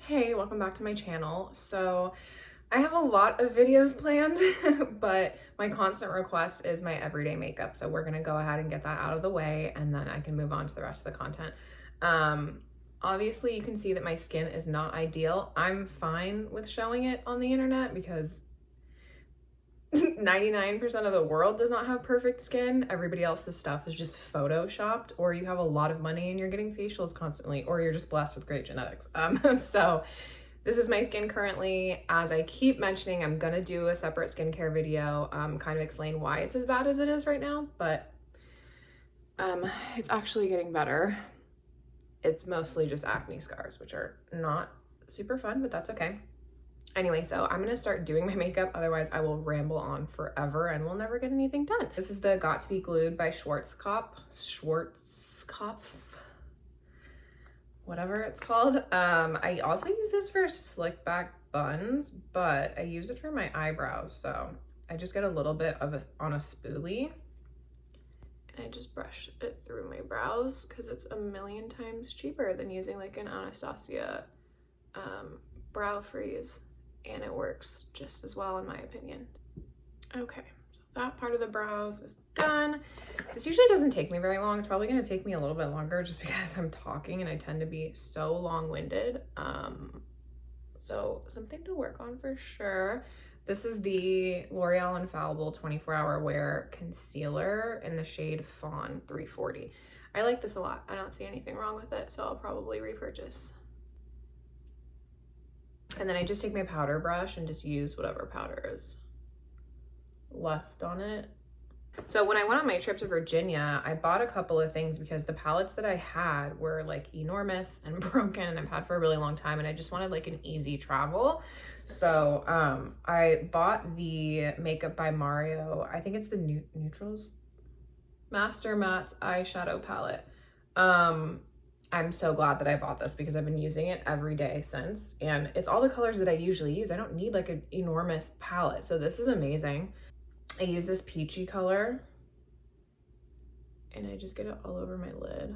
Hey, welcome back to my channel. So I have a lot of videos planned, but my constant request is my everyday makeup. So we're gonna go ahead and get that out of the way and then I can move on to the rest of the content. Obviously you can see that my skin is not ideal. I'm fine with showing it on the internet because 99% of the world does not have perfect skin. Everybody else's stuff is just photoshopped, or you have a lot of money and you're getting facials constantly, or you're just blessed with great genetics. So this is my skin currently. As I keep mentioning, I'm gonna do a separate skincare video, kind of explain why it's as bad as it is right now, but it's actually getting better. It's mostly just acne scars, which are not super fun, but that's okay. Anyway, so I'm gonna start doing my makeup, otherwise I will ramble on forever and we'll never get anything done. This is the Got to Be Glued by Schwarzkopf, whatever it's called. I also use this for slick back buns, but I use it for my eyebrows. So I just get a little bit of on a spoolie and I just brush it through my brows because it's a million times cheaper than using like an Anastasia brow freeze. And it works just as well in my opinion. Okay, so that part of the brows is done. This usually doesn't take me very long. It's probably gonna take me a little bit longer just because I'm talking and I tend to be so long-winded. So something to work on for sure. This is the L'Oreal Infallible 24-Hour Wear Concealer in the shade Fawn 340. I like this a lot. I don't see anything wrong with it, so I'll probably repurchase. And then I just take my powder brush and just use whatever powder is left on it. So when I went on my trip to Virginia, I bought a couple of things because the palettes that I had were like enormous and broken and I've had for a really long time and I just wanted like an easy travel. So I bought the Makeup by Mario, I think it's the Neutrals Master Matte eyeshadow palette. I'm so glad that I bought this because I've been using it every day since, and it's all the colors that I usually use. I don't need like an enormous palette, so this is amazing. I use this peachy color and I just get it all over my lid.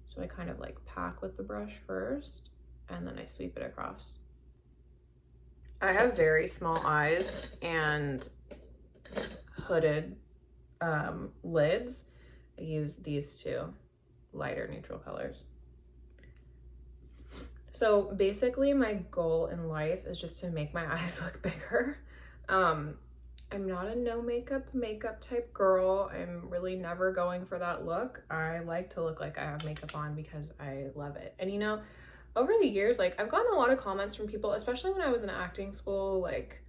So I kind of like pack with the brush first and then I sweep it across. I have very small eyes and hooded lids. I use these two lighter neutral colors. So basically my goal in life is just to make my eyes look bigger. I'm not a no makeup type girl. I'm really never going for that look. I like to look like I have makeup on because I love it. And you know, over the years, like I've gotten a lot of comments from people, especially when I was in acting school, like,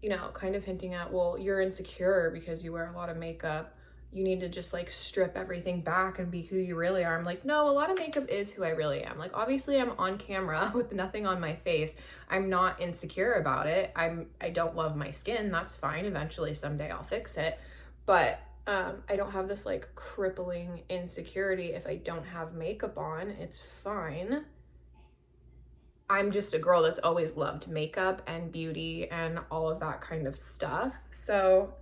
you know, kind of hinting at, well, you're insecure because you wear a lot of makeup. You need to just like strip everything back and be who you really are. I'm like, no, a lot of makeup is who I really am. Like, obviously I'm on camera with nothing on my face. I'm not insecure about it. I don't love my skin. That's fine. Eventually someday I'll fix it. But I don't have this like crippling insecurity if I don't have makeup on. It's fine. I'm just a girl that's always loved makeup and beauty and all of that kind of stuff. So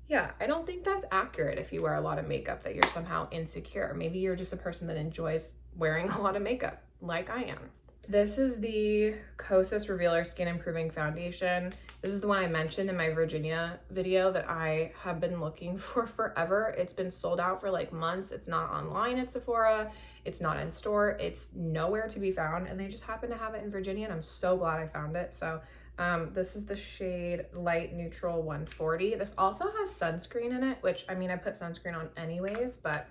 yeah, I don't think that's accurate if you wear a lot of makeup that you're somehow insecure. Maybe you're just a person that enjoys wearing a lot of makeup like I am. This is the Kosas Revealer Skin Improving Foundation. This is the one I mentioned in my Virginia video that I have been looking for forever. It's been sold out for like months. It's not online at Sephora. It's not in store. It's nowhere to be found. And they just happen to have it in Virginia and I'm so glad I found it. So this is the shade Light Neutral 140. This also has sunscreen in it, which I mean, I put sunscreen on anyways, but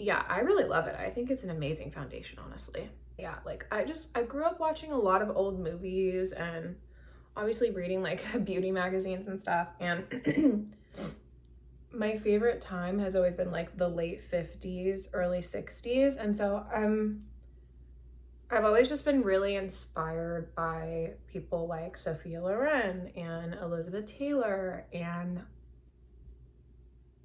yeah, I really love it. I think it's an amazing foundation, honestly. Yeah, like I grew up watching a lot of old movies and obviously reading like beauty magazines and stuff. And my favorite time has always been like the late 50s, early 60s. And so I've always just been really inspired by people like Sophia Loren and Elizabeth Taylor and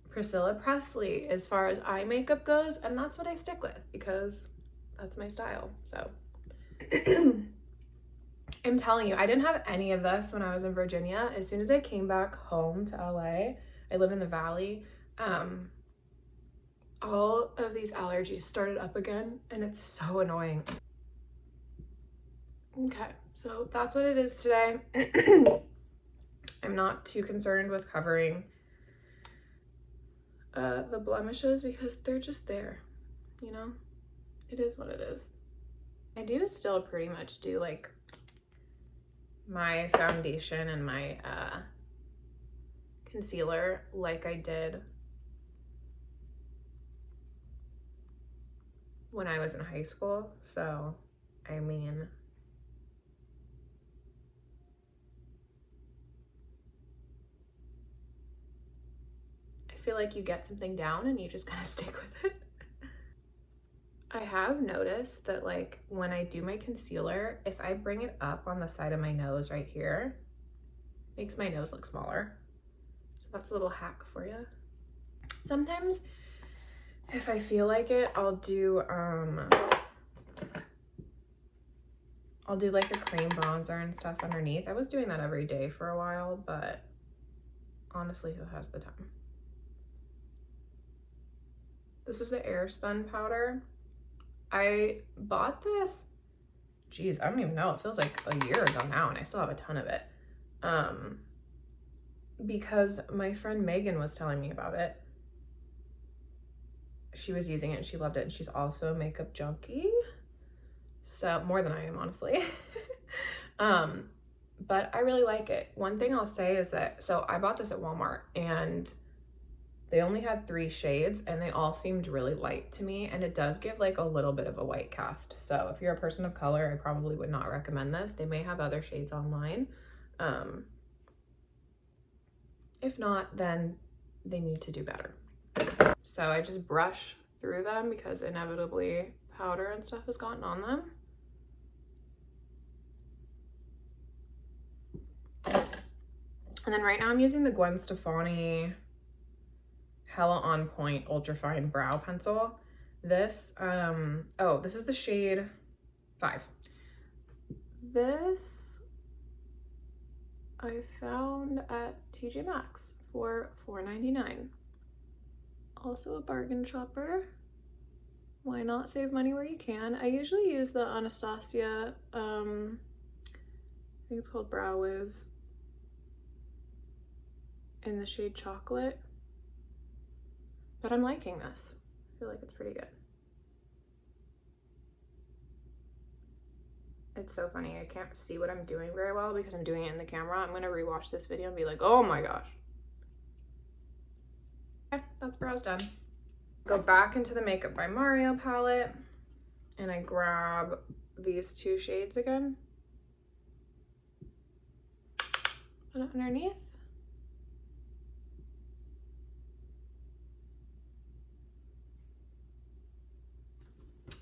Priscilla Presley as far as eye makeup goes, and that's what I stick with because that's my style. So I'm telling you, I didn't have any of this when I was in Virginia. As soon as I came back home to LA, I live in the Valley, All of these allergies started up again and it's so annoying. Okay, so that's what it is today. I'm not too concerned with covering the blemishes because they're just there, you know? It is what it is. I do still pretty much do like my foundation and my concealer like I did when I was in high school. So, I mean, I feel like you get something down and you just kind of stick with it. I have noticed that like when I do my concealer, if I bring it up on the side of my nose right here, it makes my nose look smaller. So that's a little hack for you. Sometimes if I feel like it, I'll do like a cream bronzer and stuff underneath. I was doing that every day for a while, but honestly, who has the time? This is the Airspun powder. I bought this, geez, I don't even know. It feels like a year ago now and I still have a ton of it. Because my friend Megan was telling me about it. She was using it and she loved it. And she's also a makeup junkie. So more than I am, honestly. But I really like it. One thing I'll say is that, so I bought this at Walmart and they only had 3 shades and they all seemed really light to me, and it does give like a little bit of a white cast. So if you're a person of color, I probably would not recommend this. They may have other shades online. If not, then they need to do better. So I just brush through them because inevitably powder and stuff has gotten on them. And then right now I'm using the Gwen Stefani Hella On Point Ultra Fine Brow Pencil. This, oh, this is the shade 5. This I found at TJ Maxx for $4.99. Also a bargain shopper. Why not save money where you can? I usually use the Anastasia, I think it's called Brow Wiz, in the shade Chocolate. But I'm liking this. I feel like it's pretty good. It's so funny. I can't see what I'm doing very well because I'm doing it in the camera. I'm gonna rewatch this video and be like, oh my gosh. Okay, that's brows done. Go back into the Makeup by Mario palette and I grab these 2 shades again. Put it underneath.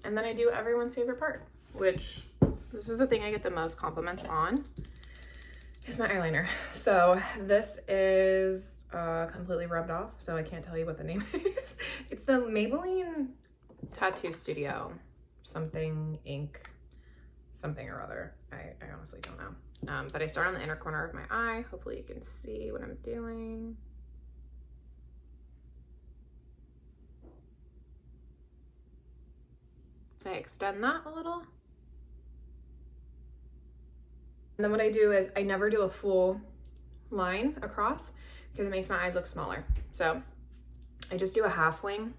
And then I do everyone's favorite part, which this is the thing I get the most compliments on, is my eyeliner. So this is completely rubbed off, so I can't tell you what the name is. It's the Maybelline Tattoo Studio something ink, something or other. I honestly don't know. But I start on the inner corner of my eye. Hopefully you can see what I'm doing. I extend that a little. And then what I do is I never do a full line across because it makes my eyes look smaller. So I just do a half wing.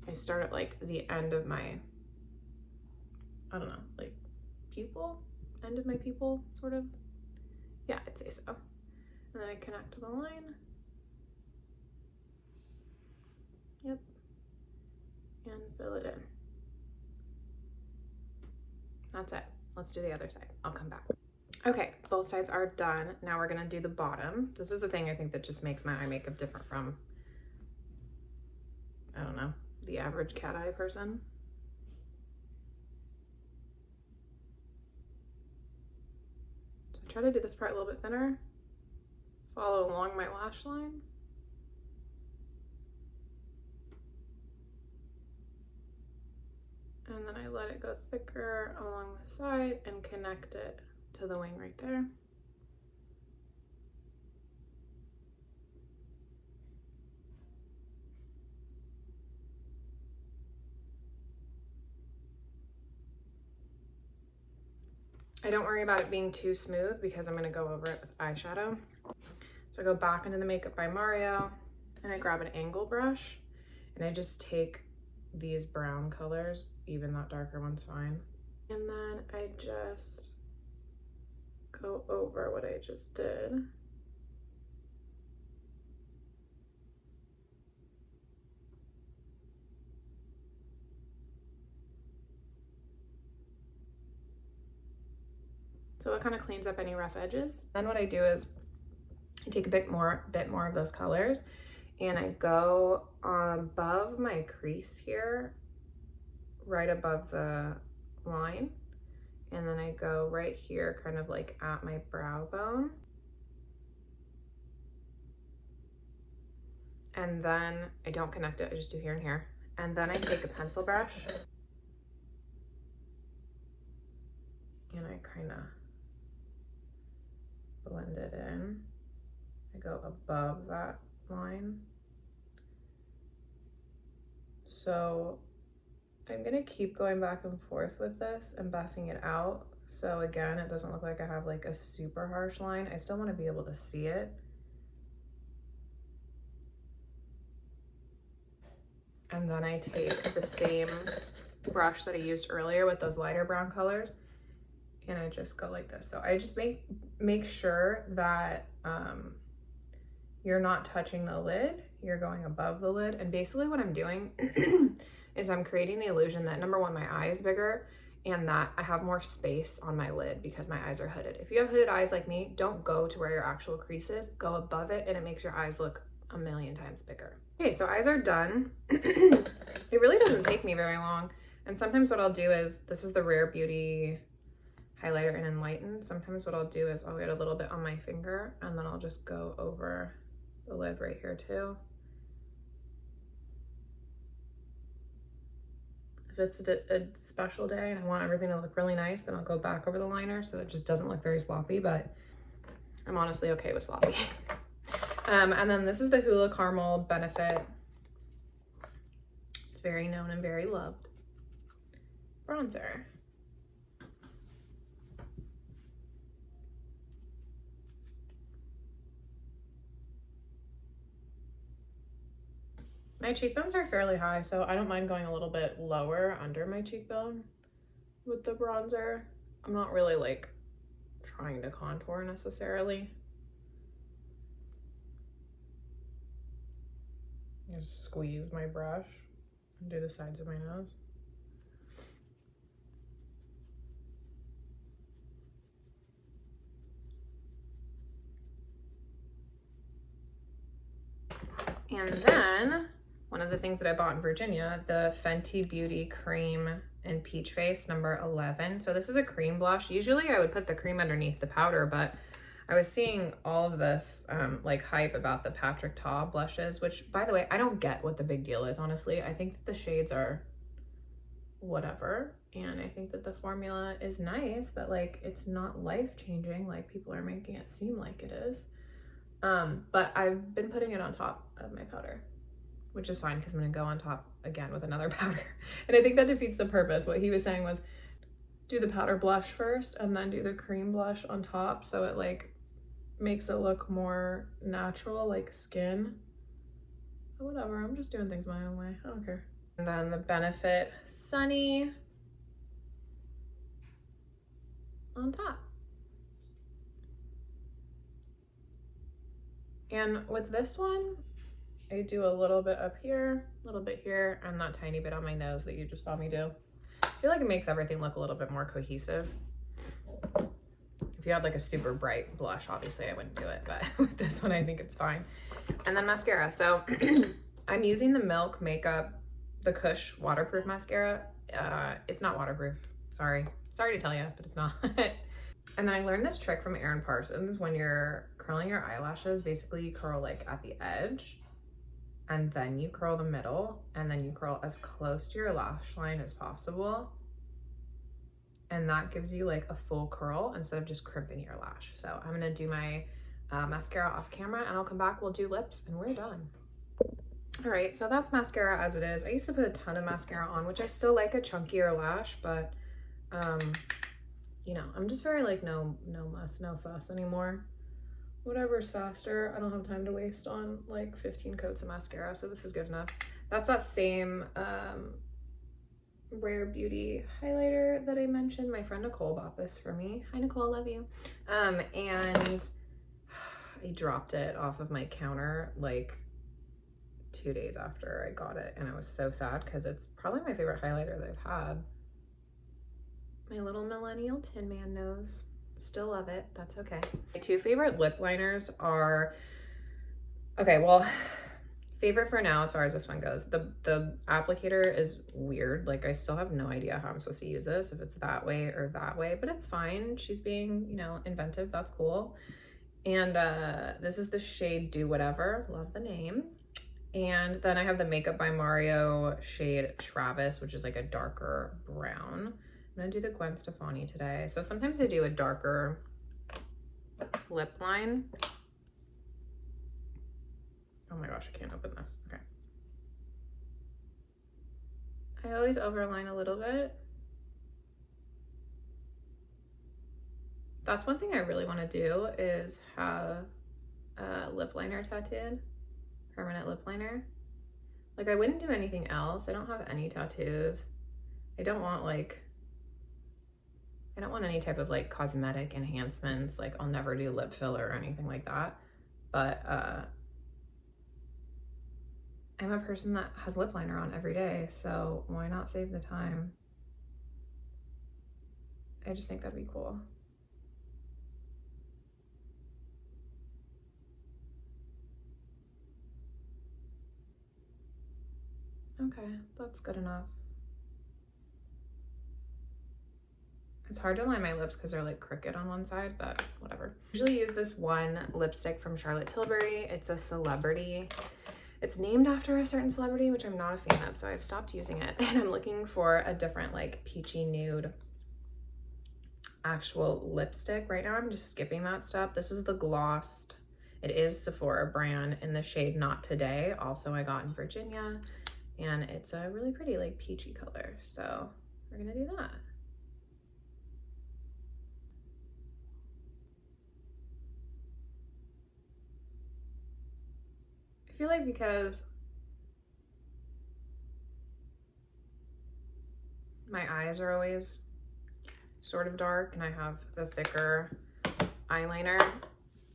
I start at like the end of my, I don't know, like pupil, end of my pupil, sort of. Yeah, I'd say so. And then I connect to the line. Yep. And fill it in. That's it. Let's do the other side. I'll come back. Okay, both sides are done. Now we're gonna do the bottom. This is the thing I think that just makes my eye makeup different from, I don't know, the average cat eye person. So I try to do this part a little bit thinner. Follow along my lash line. And then I let it go thicker along the side and connect it to the wing right there. I don't worry about it being too smooth because I'm gonna go over it with eyeshadow. So I go back into the Makeup by Mario and I grab an angle brush and I just take these brown colors, even that darker one's fine. And then I just go over what I just did. So it kind of cleans up any rough edges. Then what I do is I take a bit more of those colors and I go above my crease here, right above the line. And then I go right here, kind of like at my brow bone. And then I don't connect it, I just do here and here. And then I take a pencil brush and I kind of blend it in. I go above that line. So I'm gonna keep going back and forth with this and buffing it out. So again, it doesn't look like I have like a super harsh line. I still wanna be able to see it. And then I take the same brush that I used earlier with those lighter brown colors and I just go like this. So I just make sure that you're not touching the lid, you're going above the lid. And basically what I'm doing is I'm creating the illusion that number one, my eye is bigger and that I have more space on my lid because my eyes are hooded. If you have hooded eyes like me, don't go to where your actual crease is, go above it and it makes your eyes look a million times bigger. Okay, so eyes are done. It really doesn't take me very long. And sometimes what I'll do is, this is the Rare Beauty highlighter in Enlighten. Sometimes what I'll do is I'll get a little bit on my finger and then I'll just go over the lid right here too. If it's a special day and I want everything to look really nice, then I'll go back over the liner so it just doesn't look very sloppy, but I'm honestly okay with sloppy. And then this is the Hoola Caramel Benefit. It's very known and very loved bronzer. My cheekbones are fairly high, so I don't mind going a little bit lower under my cheekbone with the bronzer. I'm not really like trying to contour necessarily. I just squeeze my brush and do the sides of my nose. And then one of the things that I bought in Virginia, the Fenty Beauty Cream in Peach Face number 11. So this is a cream blush. Usually I would put the cream underneath the powder, but I was seeing all of this like hype about the Patrick Ta blushes, which by the way, I don't get what the big deal is, honestly. I think that the shades are whatever. And I think that the formula is nice, but like, it's not life-changing like people are making it seem like it is. But I've been putting it on top of my powder, which is fine because I'm gonna go on top again with another powder. And I think that defeats the purpose. What he was saying was do the powder blush first and then do the cream blush on top. So it like makes it look more natural, like skin. But whatever, I'm just doing things my own way. I don't care. And then the Benefit Sunny on top. And with this one, I do a little bit up here, a little bit here, and that tiny bit on my nose that you just saw me do. I feel like it makes everything look a little bit more cohesive. If you had like a super bright blush, obviously I wouldn't do it, but with this one, I think it's fine. And then mascara. So I'm using the Milk Makeup, the Kush waterproof mascara. It's not waterproof, sorry to tell you, but it's not. And then I learned this trick from Erin Parsons. When you're curling your eyelashes, basically you curl like at the edge and then you curl the middle and then you curl as close to your lash line as possible. And that gives you like a full curl instead of just crimping your lash. So I'm gonna do my mascara off camera and I'll come back, we'll do lips and we're done. All right, so that's mascara as it is. I used to put a ton of mascara on, which I still like a chunkier lash, but you know, I'm just very like no muss, no fuss anymore. Whatever's faster. I don't have time to waste on like 15 coats of mascara, so this is good enough. That's that same Rare Beauty highlighter that I mentioned. My friend Nicole bought this for me. Hi Nicole, love you. And I dropped it off of my counter like 2 days after I got it, and I was so sad because it's probably my favorite highlighter that I've had. My little millennial Tin Man nose. Still love it. That's okay. My two favorite lip liners are, okay, well, favorite for now as far as this one goes. The applicator is weird. Like, I still have no idea how I'm supposed to use this, if it's that way or that way, but it's fine. She's being, you know, inventive. That's cool. And this is the shade Do Whatever. Love the name. And then I have the Makeup by Mario shade Travis, which is like a darker brown. I'm gonna do the Gwen Stefani today. So sometimes I do a darker lip line. Oh my gosh, I can't open this. Okay. I always overline a little bit. That's one thing I really want to do, is have a lip liner tattooed, permanent lip liner. Like, I wouldn't do anything else. I don't have any tattoos. I don't want any type of like cosmetic enhancements. Like, I'll never do lip filler or anything like that. But I'm a person that has lip liner on every day, so why not save the time? I just think that'd be cool. Okay, that's good enough. It's hard to line my lips because they're like crooked on one side, but whatever. I usually use this one lipstick from Charlotte Tilbury. It's a Celebrity. It's named after a certain celebrity, which I'm not a fan of, so I've stopped using it. And I'm looking for a different like peachy nude actual lipstick. Right now I'm just skipping that step. This is the Glossed. It is Sephora brand in the shade Not Today. Also, I got in Virginia, and it's a really pretty like peachy color. So we're gonna do that. I feel like because my eyes are always sort of dark and I have the thicker eyeliner,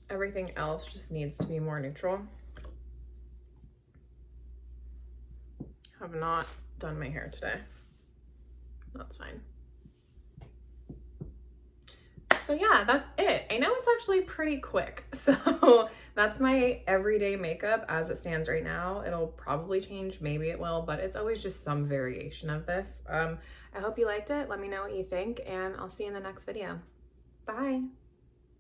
everything else just needs to be more neutral. Have not done my hair today. That's fine. So yeah, that's it. I know it's actually pretty quick. So that's my everyday makeup as it stands right now. It'll probably change, maybe it will, but it's always just some variation of this. I hope you liked it. Let me know what you think, and I'll see you in the next video. Bye.